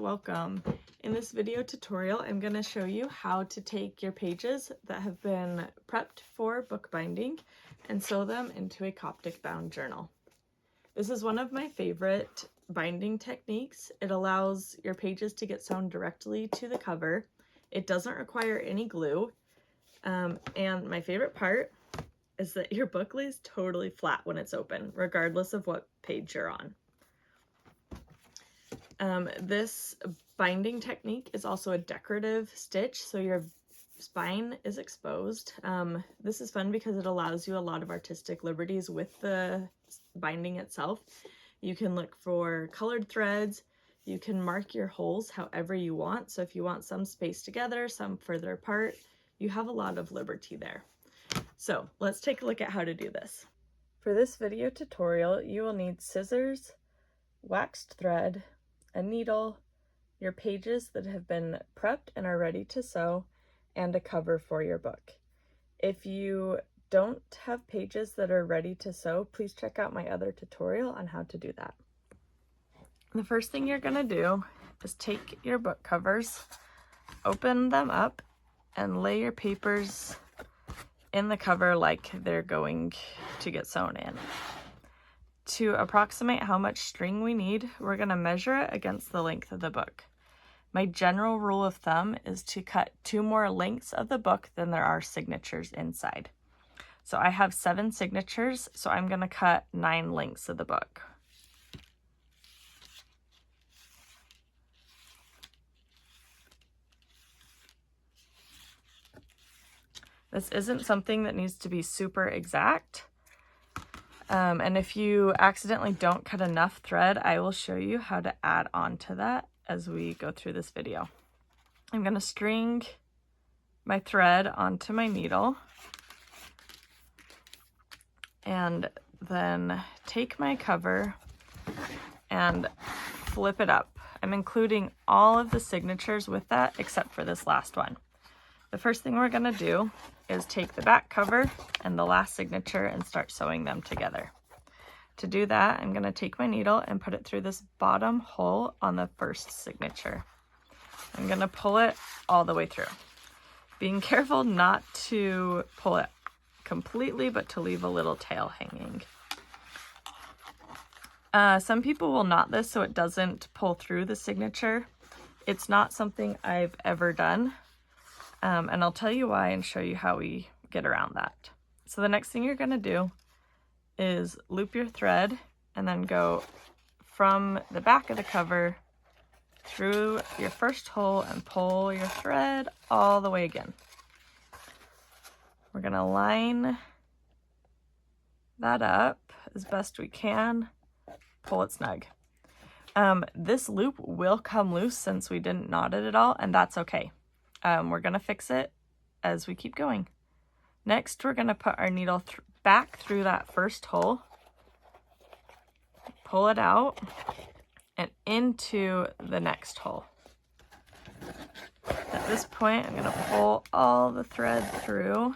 welcome. In this video tutorial, I'm going to show you how to take your pages that have been prepped for bookbinding and sew them into a Coptic bound journal. This is one of my favorite binding techniques. It allows your pages to get sewn directly to the cover. It doesn't require any glue. And my favorite part is that your book lays totally flat when it's open, regardless of what page you're on. This binding technique is also a decorative stitch, so your spine is exposed. This is fun because it allows you a lot of artistic liberties with the binding itself. You can look for colored threads. You can mark your holes however you want. So if you want some spaced together, some further apart, you have a lot of liberty there. So let's take a look at how to do this. For this video tutorial, you will need scissors, waxed thread, a needle, your pages that have been prepped and are ready to sew, and a cover for your book. If you don't have pages that are ready to sew, please check out my other tutorial on how to do that. The first thing you're gonna do is take your book covers, open them up, and lay your papers in the cover like they're going to get sewn in. To approximate how much string we need, we're going to measure it against the length of the book. My general rule of thumb is to cut 2 more lengths of the book than there are signatures inside. So I have 7 signatures, so I'm going to cut 9 lengths of the book. This isn't something that needs to be super exact. And if you accidentally don't cut enough thread, I will show you how to add on to that as we go through this video. I'm going to string my thread onto my needle and then take my cover and flip it up. I'm including all of the signatures with that except for this last one. The first thing we're going to do is take the back cover and the last signature and start sewing them together. To do that, I'm going to take my needle and put it through this bottom hole on the first signature. I'm going to pull it all the way through, being careful not to pull it completely, but to leave a little tail hanging. Some people will knot this so it doesn't pull through the signature. It's not something I've ever done. And I'll tell you why and show you how we get around that. So the next thing you're going to do is loop your thread and then go from the back of the cover through your first hole and pull your thread all the way again. We're going to line that up as best we can, pull it snug. This loop will come loose since we didn't knot it at all, and that's okay. We're going to fix it as we keep going. Next, we're going to put our needle back through that first hole, pull it out, and into the next hole. At this point, I'm going to pull all the thread through,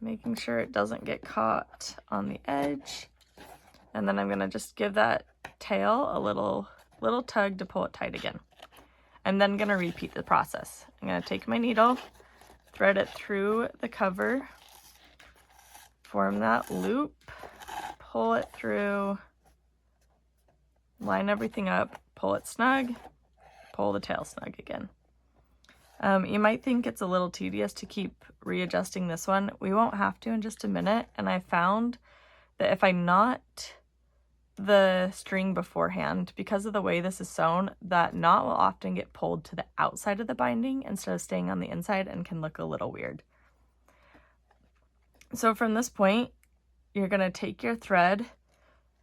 making sure it doesn't get caught on the edge. And then I'm going to just give that tail a little tug to pull it tight again. I'm then going to repeat the process. I'm going to take my needle, thread it through the cover, form that loop, pull it through, line everything up, pull it snug, pull the tail snug again. You might think it's a little tedious to keep readjusting this one. We won't have to in just a minute, and I found that if I knot the string beforehand, because of the way this is sewn, that knot will often get pulled to the outside of the binding instead of staying on the inside and can look a little weird. So from this point, you're going to take your thread.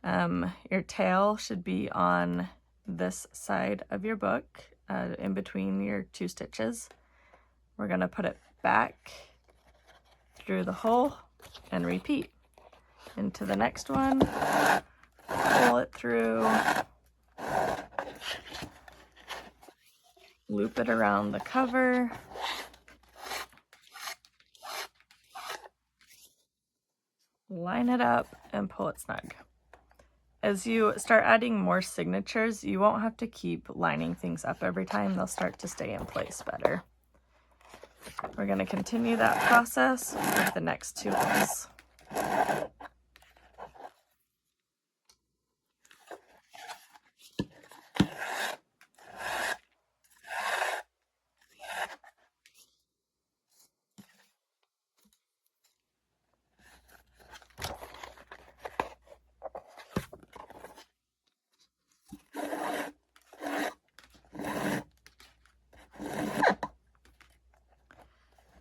Your tail should be on this side of your book, in between your 2 stitches. We're going to put it back through the hole and repeat into the next one. Pull it through, loop it around the cover, line it up, and pull it snug. As you start adding more signatures, you won't have to keep lining things up every time. They'll start to stay in place better. We're going to continue that process with the next 2 holes.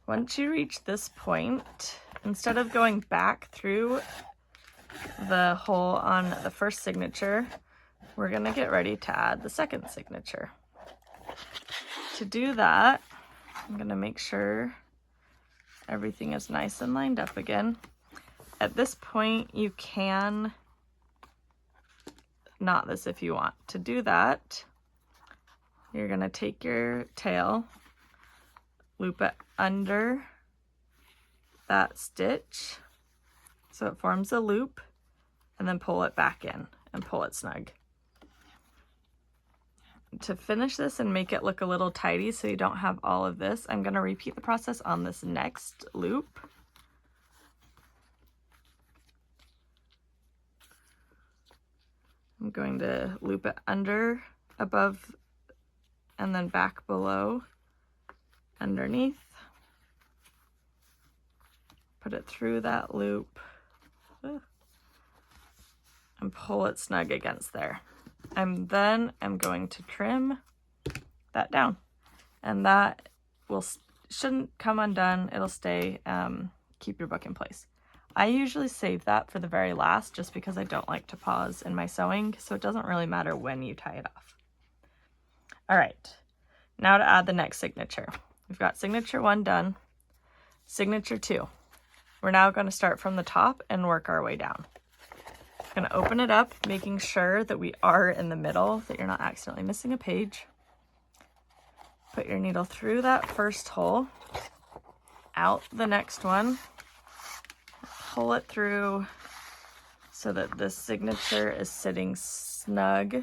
Once you reach this point, instead of going back through the hole on the first signature, we're going to get ready to add the second signature. To do that, I'm going to make sure everything is nice and lined up again. At this point, you can knot this if you want. To do that, you're going to take your tail, loop it under that stitch so it forms a loop, and then pull it back in and pull it snug. To finish this and make it look a little tidy so you don't have all of this, I'm going to repeat the process on this next loop. I'm going to loop it under, above, and then back below, underneath. Put it through that loop and pull it snug against there. And then I'm going to trim that down, and that shouldn't come undone. It'll stay, keep your book in place. I usually save that for the very last just because I don't like to pause in my sewing, so it doesn't really matter when you tie it off. All right, now to add the next signature. We've got signature 1 done, signature 2. We're now going to start from the top and work our way down. I'm going to open it up, making sure that we are in the middle, that you're not accidentally missing a page. Put your needle through that first hole, out the next one, pull it through so that this signature is sitting snug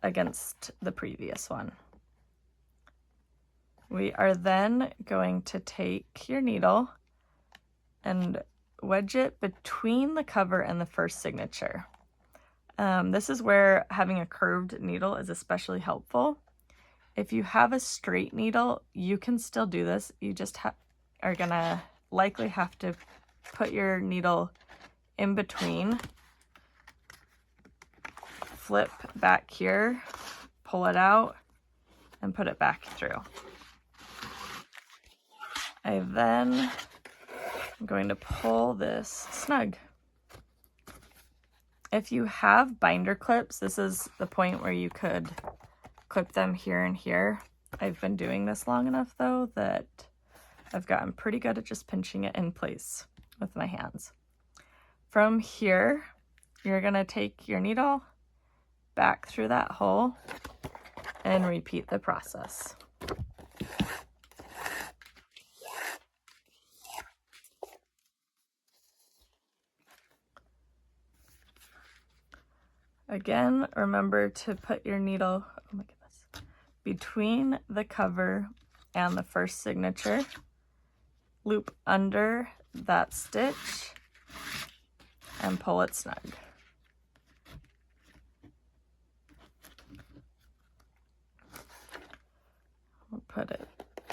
against the previous one. We are then going to take your needle and wedge it between the cover and the first signature. This is where having a curved needle is especially helpful. If you have a straight needle, you can still do this. You just are gonna likely have to put your needle in between, flip back here, pull it out, and put it back through. I'm going to pull this snug. If you have binder clips, this is the point where you could clip them here and here. I've been doing this long enough though that I've gotten pretty good at just pinching it in place with my hands. From here, you're gonna take your needle back through that hole and repeat the process. Again, remember to put your needle, oh my goodness, between the cover and the first signature. Loop under that stitch and pull it snug. We'll put it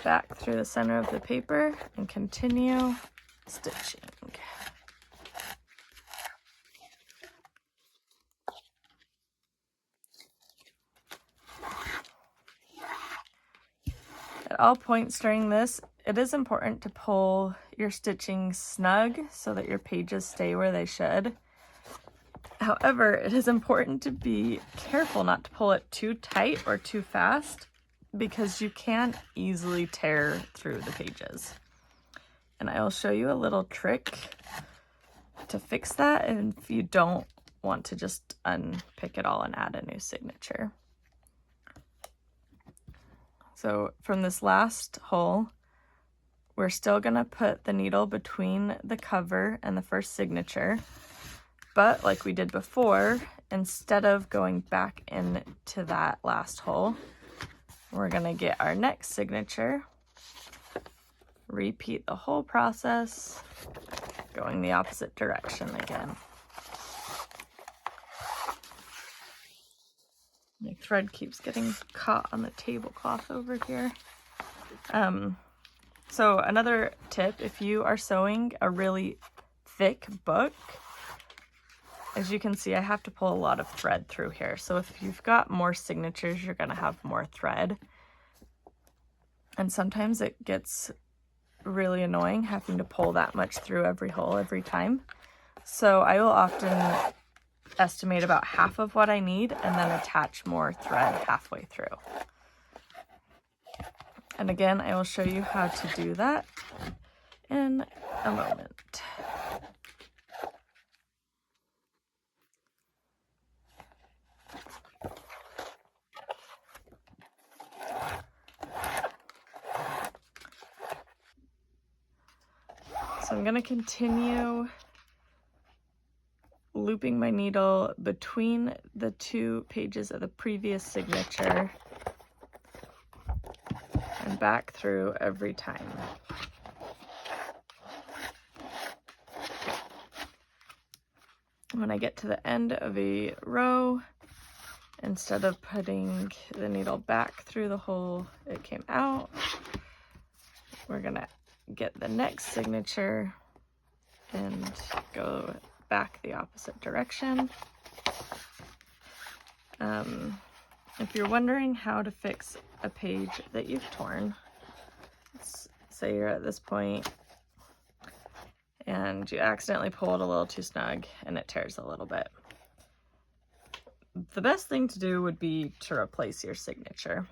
back through the center of the paper and continue stitching. At all points during this, it is important to pull your stitching snug so that your pages stay where they should. However, it is important to be careful not to pull it too tight or too fast because you can easily tear through the pages. And I will show you a little trick to fix that if you don't want to just unpick it all and add a new signature. So from this last hole, we're still gonna put the needle between the cover and the first signature, But like we did before, instead of going back into that last hole, we're gonna get our next signature, repeat the whole process, going the opposite direction again. My thread keeps getting caught on the tablecloth over here. So another tip, if you are sewing a really thick book, as you can see, I have to pull a lot of thread through here. So if you've got more signatures, you're going to have more thread. And sometimes it gets really annoying having to pull that much through every hole every time. So I will often estimate about half of what I need and then attach more thread halfway through. And again, I will show you how to do that in a moment. So I'm going to continue looping my needle between the two pages of the previous signature and back through every time. When I get to the end of a row, instead of putting the needle back through the hole it came out, we're gonna get the next signature and go back the opposite direction. If you're wondering how to fix a page that you've torn, let's say you're at this point and you accidentally pulled a little too snug and it tears a little bit. The best thing to do would be to replace your signature.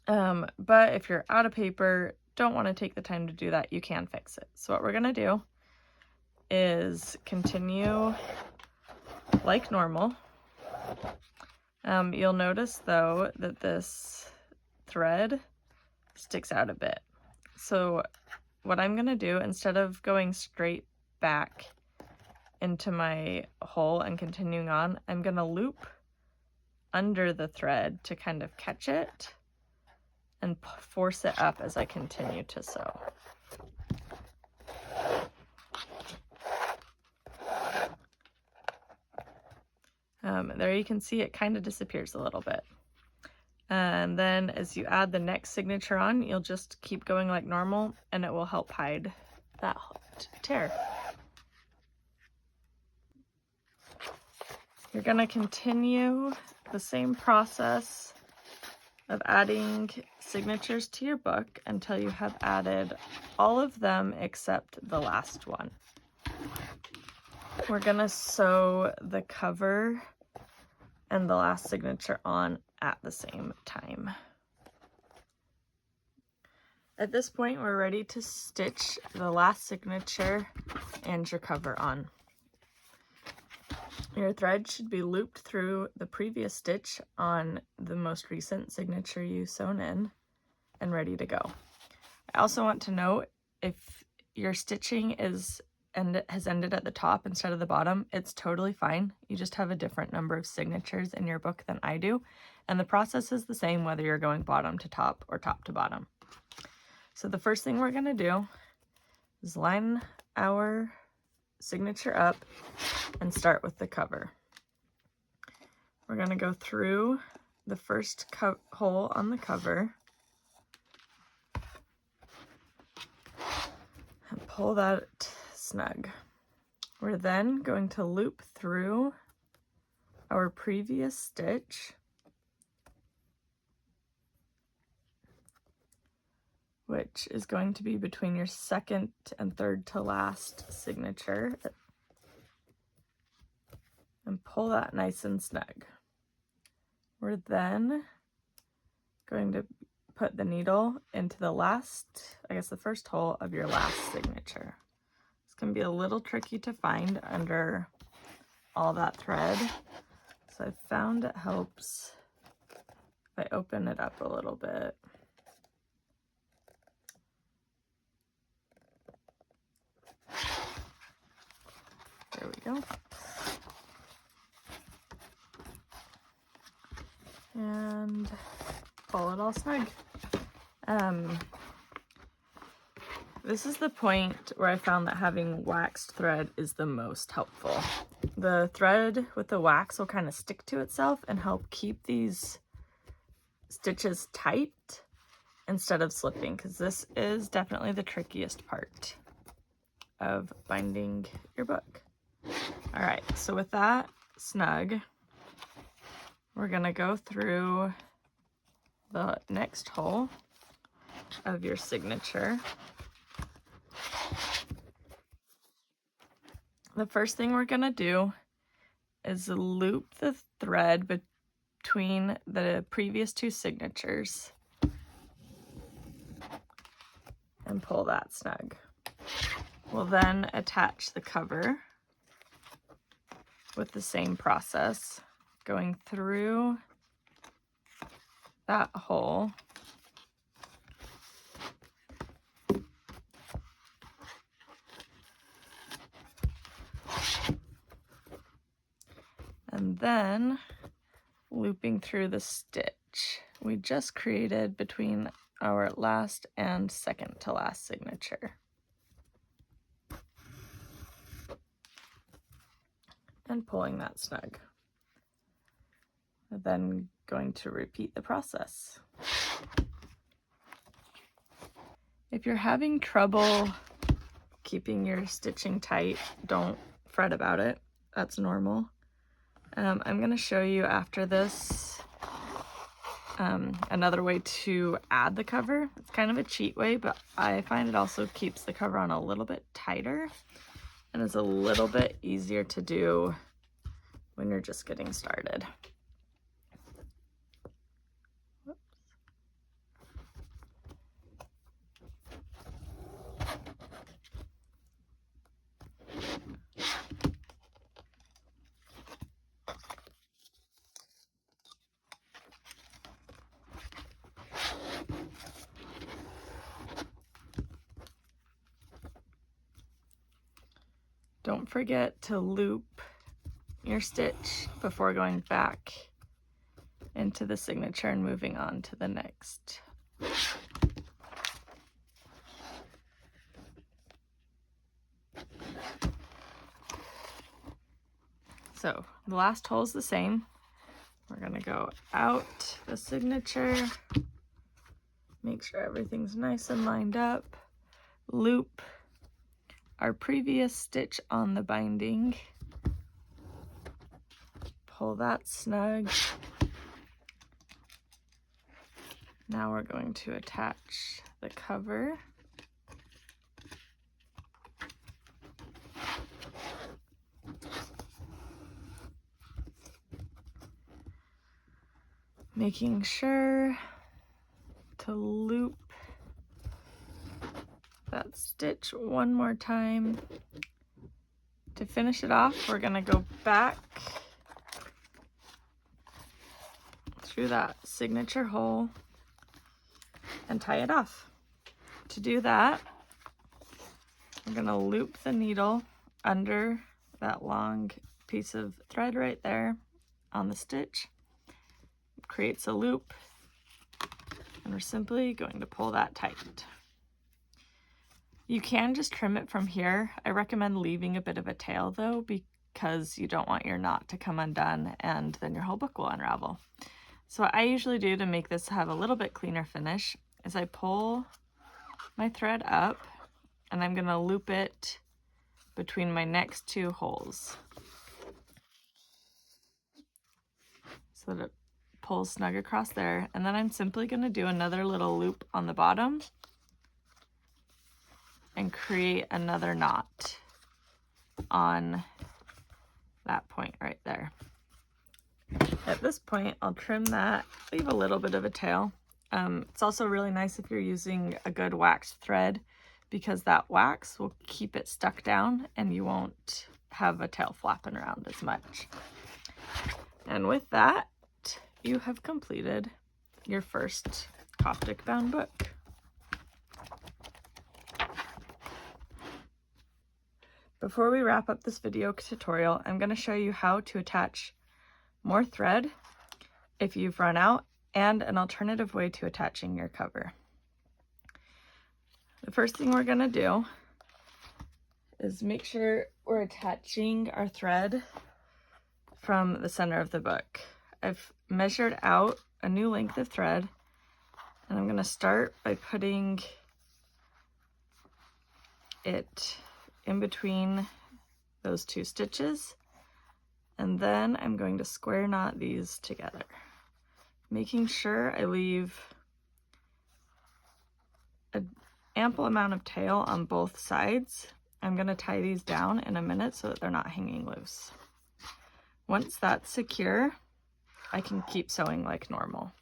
But if you're out of paper, don't want to take the time to do that, you can fix it. So what we're gonna do is continue like normal. You'll notice though that this thread sticks out a bit. So what I'm gonna do, instead of going straight back into my hole and continuing on, I'm gonna loop under the thread to kind of catch it and force it up as I continue to sew. There you can see it kind of disappears a little bit. And then as you add the next signature on, you'll just keep going like normal and it will help hide that tear. You're going to continue the same process of adding signatures to your book until you have added all of them except the last one. We're going to sew the cover and the last signature on at the same time. At this point, we're ready to stitch the last signature and your cover on. Your thread should be looped through the previous stitch on the most recent signature you sewn in and ready to go. I also want to note, if your stitching has ended at the top instead of the bottom, it's totally fine. You just have a different number of signatures in your book than I do, and the process is the same whether you're going bottom to top or top to bottom. So the first thing we're going to do is line our signature up and start with the cover. We're going to go through the first hole on the cover and pull that snug. We're then going to loop through our previous stitch, which is going to be between your second and third to last signature, and pull that nice and snug. We're then going to put the needle into the last, I guess the first hole of your last signature. It's going to be a little tricky to find under all that thread, so I found it helps if I open it up a little bit. There we go. and pull it all snug. This is the point where I found that having waxed thread is the most helpful. The thread with the wax will kind of stick to itself and help keep these stitches tight instead of slipping, because this is definitely the trickiest part of binding your book. All right, so with that snug, we're gonna go through the next hole of your signature. The first thing we're gonna do is loop the thread between the previous two signatures and pull that snug. We'll then attach the cover with the same process, going through that hole and then looping through the stitch we just created between our last and second to last signature. And pulling that snug. And then going to repeat the process. If you're having trouble keeping your stitching tight, don't fret about it. That's normal. I'm going to show you after this another way to add the cover. It's kind of a cheat way, but I find it also keeps the cover on a little bit tighter and is a little bit easier to do when you're just getting started. Don't forget to loop your stitch before going back into the signature and moving on to the next. So the last hole is the same. We're gonna go out the signature, make sure everything's nice and lined up, loop our previous stitch on the binding, pull that snug. Now we're going to attach the cover. Making sure to loop that stitch one more time. To finish it off, we're gonna go back through that signature hole and tie it off. To do that, we're gonna loop the needle under that long piece of thread right there on the stitch. It creates a loop, and we're simply going to pull that tight. You can just trim it from here. I recommend leaving a bit of a tail though, because you don't want your knot to come undone and then your whole book will unravel. So what I usually do to make this have a little bit cleaner finish is I pull my thread up and I'm gonna loop it between my next two holes so that it pulls snug across there. And then I'm simply gonna do another little loop on the bottom and create another knot on that point right there. At this point, I'll trim that, leave a little bit of a tail. It's also really nice if you're using a good waxed thread, because that wax will keep it stuck down and you won't have a tail flapping around as much. And with that, you have completed your first Coptic bound book. Before we wrap up this video tutorial, I'm going to show you how to attach more thread if you've run out, and an alternative way to attaching your cover. The first thing we're going to do is make sure we're attaching our thread from the center of the book. I've measured out a new length of thread, and I'm going to start by putting it in between those two stitches, and then I'm going to square knot these together, making sure I leave an ample amount of tail on both sides. I'm going to tie these down in a minute so that they're not hanging loose. Once that's secure, I can keep sewing like normal.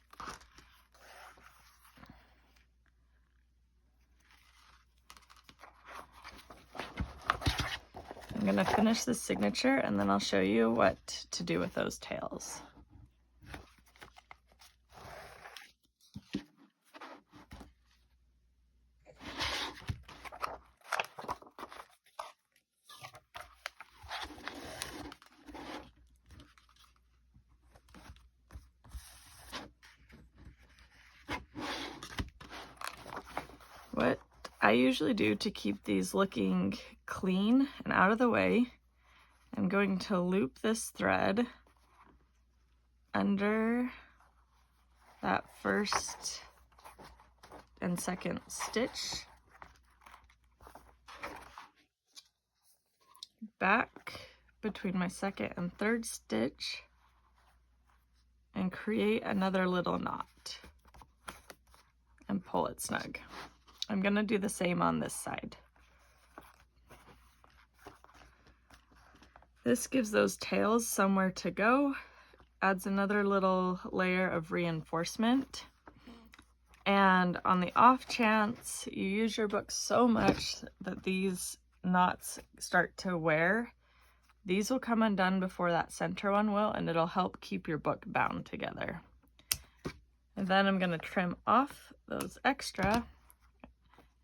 I'm going to finish this signature and then I'll show you what to do with those tails. What I usually do to keep these looking clean and out of the way, I'm going to loop this thread under that first and second stitch, back between my second and third stitch, and create another little knot and pull it snug. I'm going to do the same on this side. This gives those tails somewhere to go, adds another little layer of reinforcement, and on the off chance you use your book so much that these knots start to wear, these will come undone before that center one will, and it'll help keep your book bound together. And then I'm going to trim off those extra,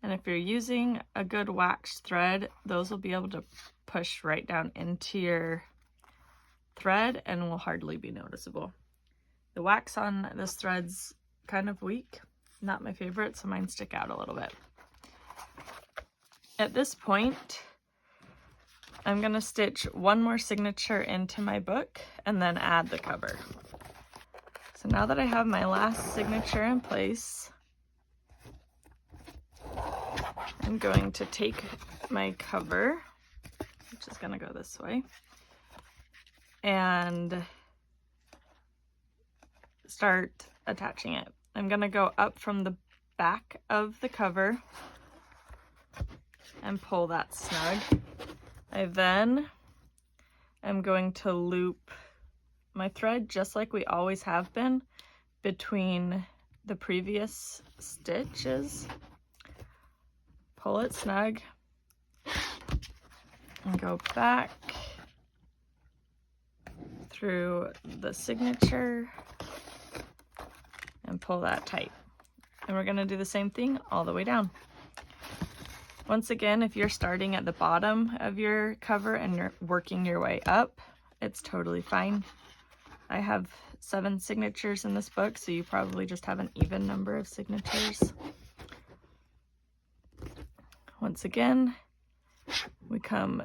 and if you're using a good waxed thread, those will be able to push right down into your thread and will hardly be noticeable. The wax on this thread's kind of weak, not my favorite, so mine stick out a little bit. At this point, I'm going to stitch one more signature into my book and then add the cover. So now that I have my last signature in place, I'm going to take my cover, which is going to go this way, and start attaching it. I'm going to go up from the back of the cover and pull that snug. I then am going to loop my thread just like we always have been between the previous stitches, pull it snug, and go back through the signature and pull that tight. And we're going to do the same thing all the way down. Once again, if you're starting at the bottom of your cover and you're working your way up, it's totally fine. I have 7 signatures in this book, so you probably just have an even number of signatures. Once again, we come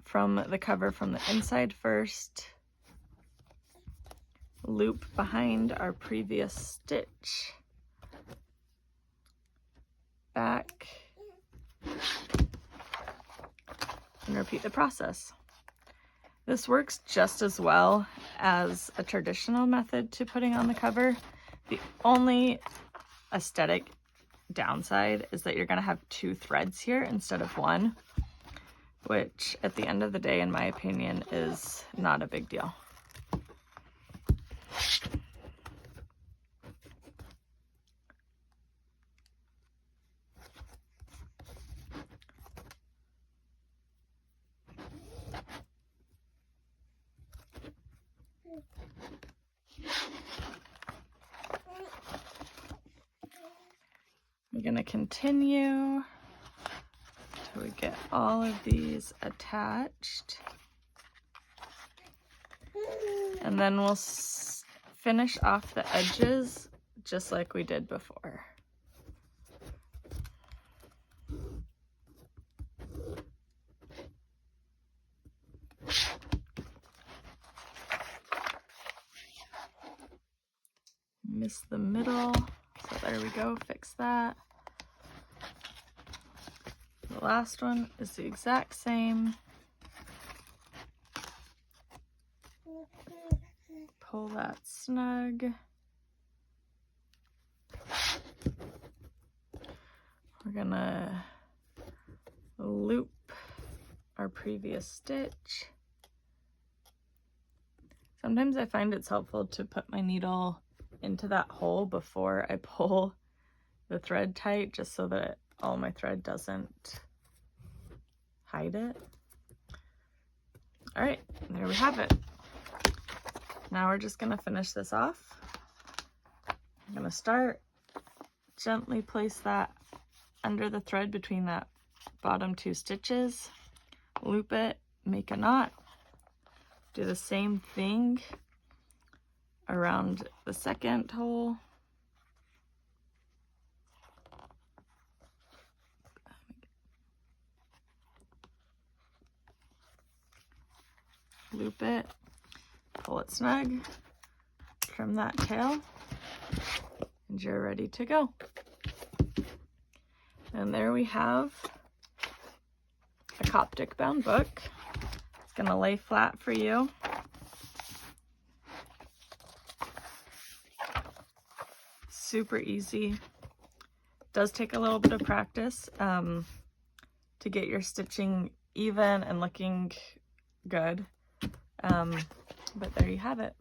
from the cover from the inside first, loop behind our previous stitch, back, and repeat the process. This works just as well as a traditional method to putting on the cover. The only aesthetic downside is that you're going to have 2 threads here instead of 1, which at the end of the day, in my opinion, is not a big deal. We're going to continue till we get all of these attached. And then we'll finish off the edges just like we did before. Miss the middle, so there we go, fix that. The last one is the exact same. Pull that snug. We're gonna loop our previous stitch. Sometimes I find it's helpful to put my needle into that hole before I pull the thread tight, just so that all my thread doesn't hide it. All right, there we have it. Now we're just gonna finish this off. I'm gonna start, gently place that under the thread between that bottom 2 stitches, loop it, make a knot, do the same thing around the second hole. Loop it, pull it snug, trim that tail, and you're ready to go. And there we have a Coptic bound book. It's gonna lay flat for you. Super easy. Does take a little bit of practice to get your stitching even and looking good. But there you have it.